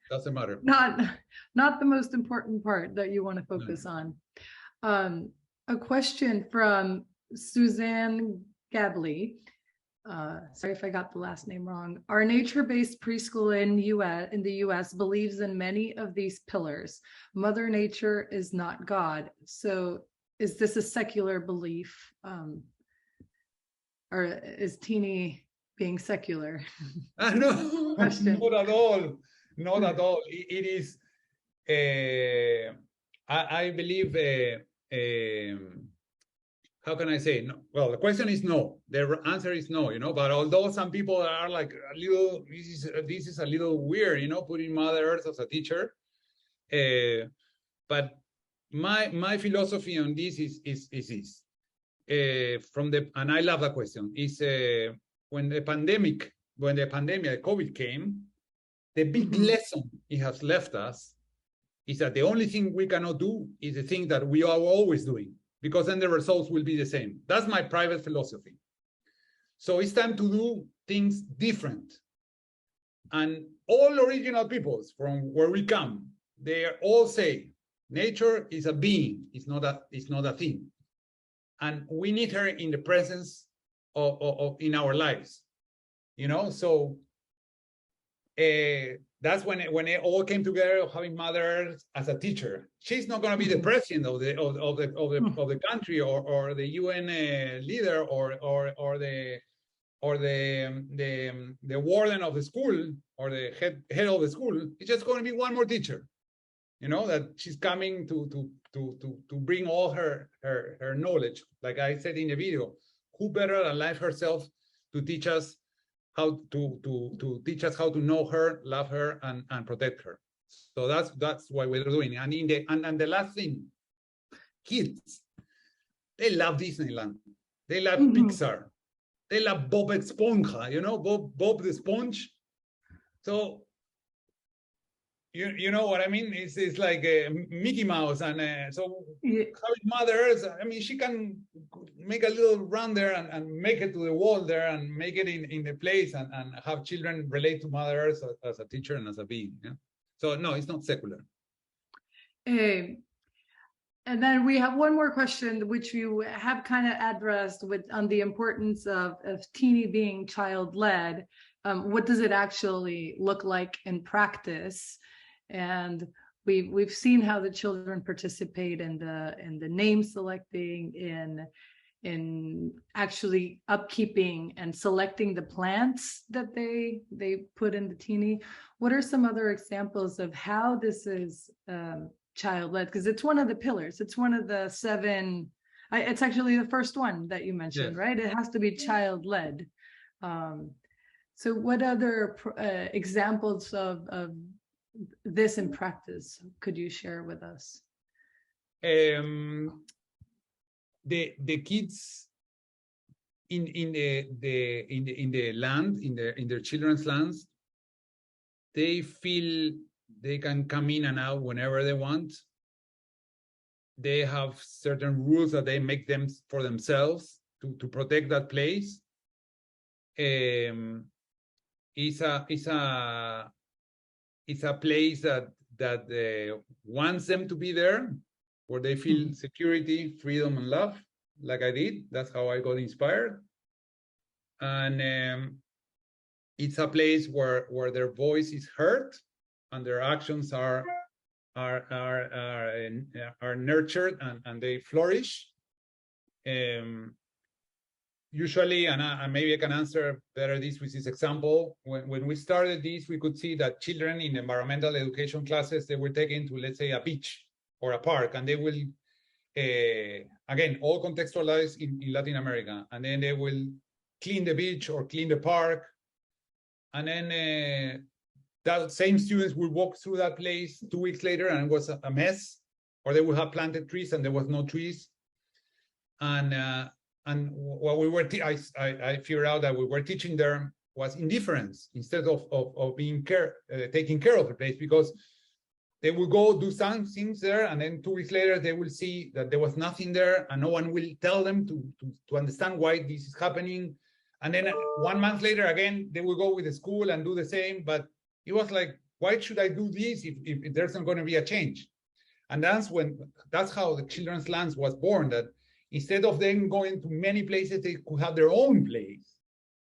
[SPEAKER 8] doesn't matter.
[SPEAKER 7] Not the most important part that you want to focus on. A question from Suzanne Gabley. Sorry if I got the last name wrong. Our nature-based preschool in the US believes in many of these pillars. Mother Nature is not God. So is this a secular belief? Or is Tini being secular?
[SPEAKER 8] No, not at all. Not at all. It is, I believe, how can I say? No. Well, the question is no. The answer is no, but although some people are like a little, this is a little weird, putting Mother Earth as a teacher. But my philosophy on this is this. And I love that question, is when the pandemic, COVID came, the big lesson it has left us is that the only thing we cannot do is the thing that we are always doing, because then the results will be the same. That's my private philosophy. So it's time to do things different. And all original peoples from where we come, they all say, nature is a being, it's not a thing. And we need her in the presence of in our lives, So that's when it all came together of having Mother Earth as a teacher. She's not going to be the president of the country or the UN leader or the warden of the school or the head of the school. It's just going to be one more teacher, that she's coming to bring all her knowledge. Like I said in the video, who better than life herself to teach us how to know her, love her, and protect her. So that's what we're doing. And and the last thing, kids, they love Disneyland. They love Pixar. They love Bob Esponja, Bob the Sponge. So you know what I mean? It's like Mickey Mouse, and so having mothers, I mean, she can make a little run there and make it to the wall there and make it in the place and have children relate to mothers as a teacher and as a being. Yeah? So no, it's not secular.
[SPEAKER 7] And then we have one more question, which you have kind of addressed on the importance of teeny being child-led. What does it actually look like in practice? And we've seen how the children participate in the name selecting, in actually upkeeping and selecting the plants that they put in the teeny. What are some other examples of how this is child-led? Because it's one of the pillars. It's one of the 7. It's actually the first one that you mentioned, yes. Right? It has to be child-led. So what other examples of this in practice could you share with us?
[SPEAKER 8] The kids in the land, in their children's lands, they feel they can come in and out whenever they want. They have certain rules that they make them for themselves to protect that place. It's a place that wants them to be there, where they feel security, freedom, and love, like I did. That's how I got inspired. And it's a place where their voice is heard and their actions are nurtured and they flourish. Usually, and maybe I can answer better this with this example, when we started this, we could see that children in environmental education classes, they were taken to, let's say, a beach or a park, and they will, again, all contextualized in Latin America, and then they will clean the beach or clean the park, and then that same students will walk through that place 2 weeks later and it was a mess, or they would have planted trees and there was no trees. And what we were, I figured out that we were teaching them was indifference instead of being taking care of the place, because they will go do some things there, and then 2 weeks later they will see that there was nothing there, and no one will tell them to understand why this is happening. And then 1 month later, again, they will go with the school and do the same. But it was like, why should I do this if there's not going to be a change? And that's how the Children's Lands was born, that instead of them going to many places, they could have their own place,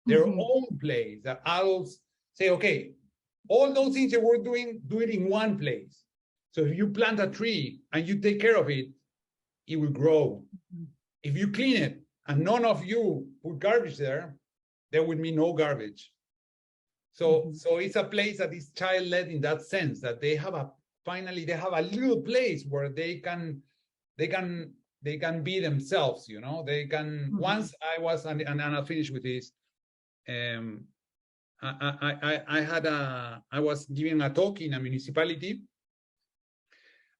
[SPEAKER 8] that adults say, okay, all those things that we're doing, do it in one place. So if you plant a tree and you take care of it, it will grow. If you clean it and none of you put garbage there will be no garbage. So it's a place that is child-led in that sense, that they have a little place where they can be themselves, they can. Once I was, and I'll finish with this. I was giving a talk in a municipality,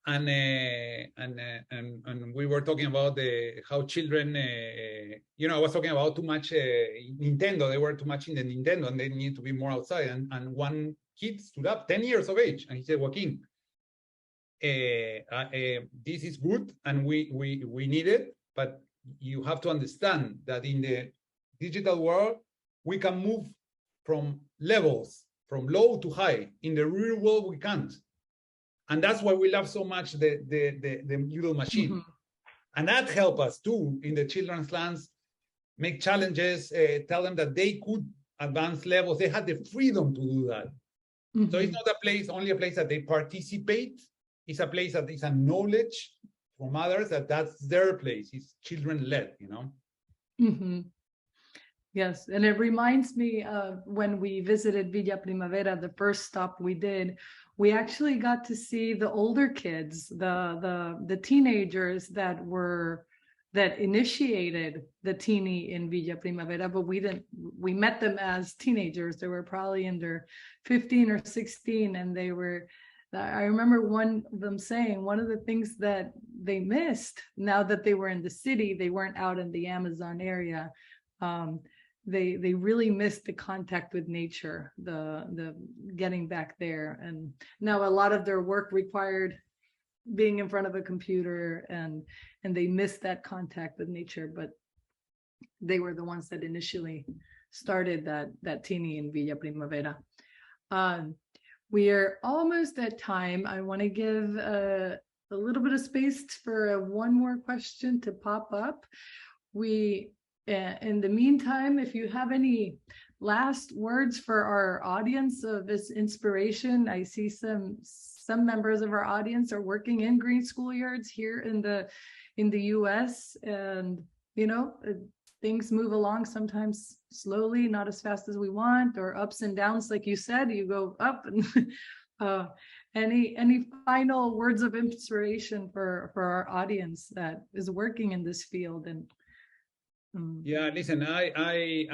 [SPEAKER 8] and we were talking about how children, I was talking about too much Nintendo. They were too much in the Nintendo, and they need to be more outside. And one kid stood up, 10 years of age, and he said, "Joaquin, this is good and we need it, but you have to understand that in the digital world we can move from levels from low to high. In the real world we can't, and that's why we love so much the little machine. And that helped us too in the Children's Lands, make challenges, tell them that they could advance levels. They had the freedom to do that. So it's not only a place that they participate. It's a place that is a knowledge from others that's their place. It's children-led,
[SPEAKER 7] Yes, and it reminds me of when we visited Villa Primavera, the first stop we did, we actually got to see the older kids, the teenagers that initiated the teeny in Villa Primavera, but we met them as teenagers. They were probably in their 15 or 16, and they were I remember one of them saying one of the things that they missed now that they were in the city, they weren't out in the Amazon area. They really missed the contact with nature, the getting back there. And now a lot of their work required being in front of a computer, and they missed that contact with nature, but they were the ones that initially started that teeny in Villa Primavera. We are almost at time. I want to give a little bit of space for one more question to pop up. In the meantime, if you have any last words for our audience of this inspiration, I see some members of our audience are working in green schoolyards here in the US, and things move along sometimes slowly, not as fast as we want, or ups and downs, like you said, you go up. And any final words of inspiration for our audience that is working in this field? And
[SPEAKER 8] yeah, listen, I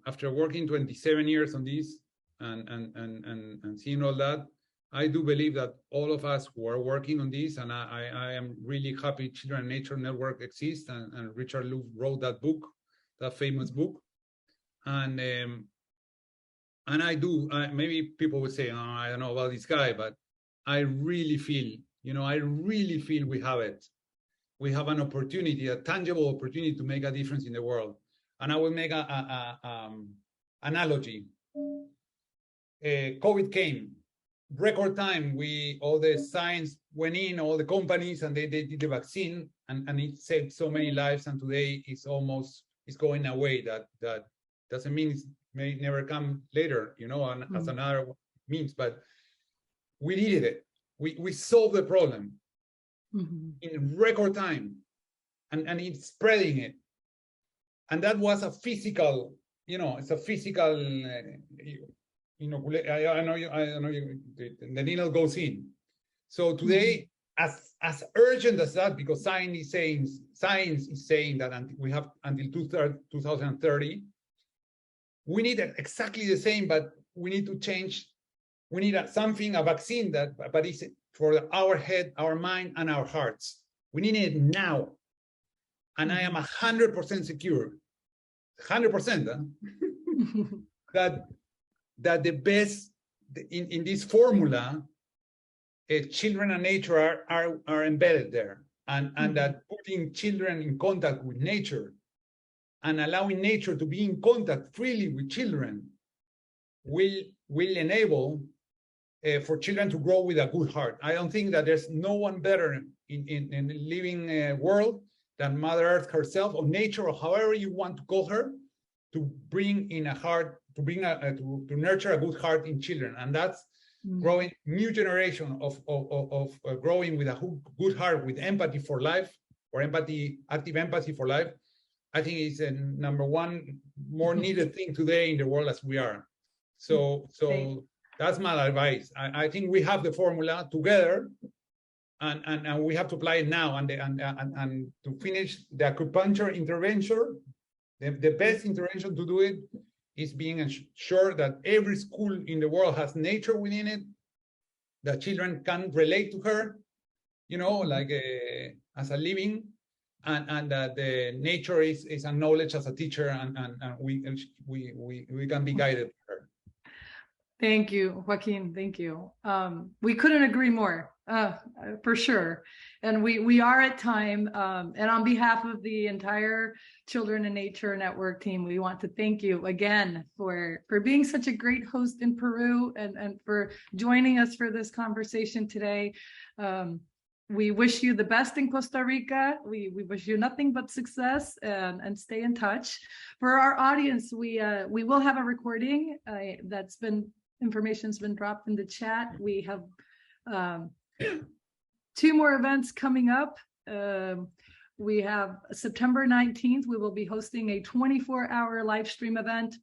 [SPEAKER 8] after working 27 years on this and seeing all that, I do believe that all of us who are working on this, and I am really happy Children and Nature Network exists, and Richard Louv wrote that book, that famous book. And I do, maybe people would say, oh, I don't know about this guy, but I really feel, we have it. We have an opportunity, a tangible opportunity to make a difference in the world. And I will make an analogy. COVID came. Record time, all the science went in, all the companies, and they did the vaccine, and it saved so many lives. And today it's going away. That doesn't mean it may never come later, as another means. But we needed it. We solved the problem in record time, and it's spreading it. And that was a physical, it's a physical. I know the needle goes in. So today, as urgent as that, because science is saying that we have until 2030, we need exactly the same, but we need to change. We need a vaccine but it's for our head, our mind, and our hearts. We need it now. And I am 100% secure, 100%, that the best in this formula, children and nature are embedded there, and that putting children in contact with nature and allowing nature to be in contact freely with children will enable for children to grow with a good heart. I don't think that there's no one better in the living world than Mother Earth herself, or nature, or however you want to call her, to bring in a heart, to nurture a good heart in children. And that's growing new generation of growing with a good heart, with empathy for life, or active empathy for life. I think it's a number one more needed thing today in the world as we are. So that's my advice. I think we have the formula together, and we have to apply it now. And to finish the acupuncture intervention, the best intervention to do it is being sure that every school in the world has nature within it, that children can relate to her, like as a living, and that the nature is a knowledge as a teacher, and we can be guided by her.
[SPEAKER 7] Thank you, Joaquin. Thank you. We couldn't agree more, for sure. And we are at time. And on behalf of the entire Children in Nature Network team, we want to thank you again for being such a great host in Peru, and for joining us for this conversation today. We wish you the best in Costa Rica. We wish you nothing but success, and stay in touch. For our audience, we will have a recording information's been dropped in the chat. We have 2 more events coming up. We have September 19th, we will be hosting a 24-hour live stream event,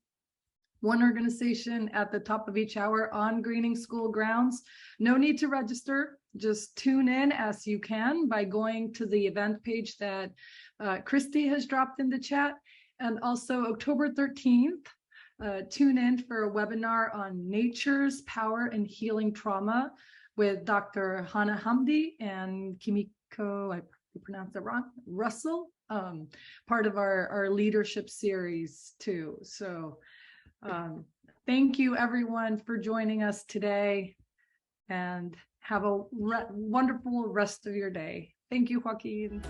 [SPEAKER 7] one organization at the top of each hour on Greening School grounds. No need to register, just tune in as you can by going to the event page that Christy has dropped in the chat. And also October 13th, tune in for a webinar on nature's power in healing trauma. with Dr. Hannah Hamdi and Kimiko, I pronounced it wrong, Russell, part of our leadership series too. So thank you everyone for joining us today, and have a wonderful rest of your day. Thank you, Joaquin.